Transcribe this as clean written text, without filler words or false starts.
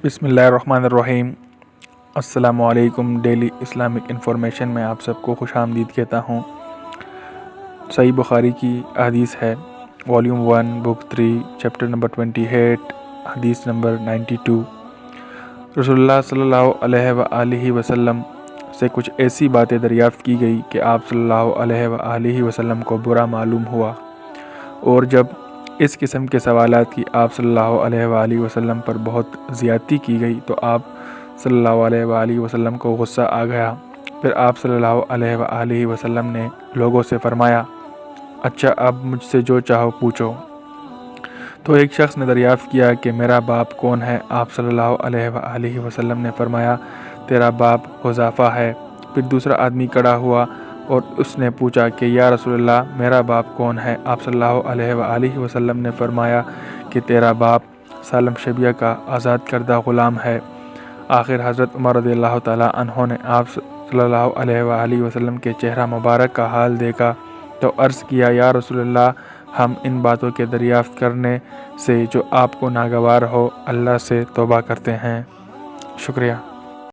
بسم اللہ الرحمن الرحیم۔ السلام علیکم۔ ڈیلی اسلامک انفارمیشن میں آپ سب کو خوش آمدید کہتا ہوں۔ صحیح بخاری کی حدیث ہے، والیوم 1 بک 3 چیپٹر نمبر 28 حدیث نمبر 92۔ رسول اللہ صلی اللہ علیہ وآلہ وسلم سے کچھ ایسی باتیں دریافت کی گئی کہ آپ صلی اللہ علیہ وآلہ وسلم کو برا معلوم ہوا، اور جب اس قسم کے سوالات کی آپ صلی اللہ علیہ وآلہ وسلم پر بہت زیادتی کی گئی تو آپ صلی اللہ علیہ وآلہ وسلم کو غصہ آ گیا۔ پھر آپ صلی اللہ علیہ وآلہ وسلم نے لوگوں سے فرمایا، اچھا اب مجھ سے جو چاہو پوچھو۔ تو ایک شخص نے دریافت کیا کہ میرا باپ کون ہے؟ آپ صلی اللہ علیہ وآلہ وسلم نے فرمایا، تیرا باپ حذیفہ ہے۔ پھر دوسرا آدمی کھڑا ہوا اور اس نے پوچھا کہ یا رسول اللہ میرا باپ کون ہے؟ آپ صلی اللہ علیہ وآلہ وسلم نے فرمایا کہ تیرا باپ سالم شبیہ کا آزاد کردہ غلام ہے۔ آخر حضرت عمر رضی اللہ تعالیٰ عنہ نے آپ صلی اللہ علیہ وآلہ وسلم کے چہرہ مبارک کا حال دیکھا تو عرض کیا، یا رسول اللہ ہم ان باتوں کے دریافت کرنے سے جو آپ کو ناگوار ہو اللہ سے توبہ کرتے ہیں۔ شکریہ۔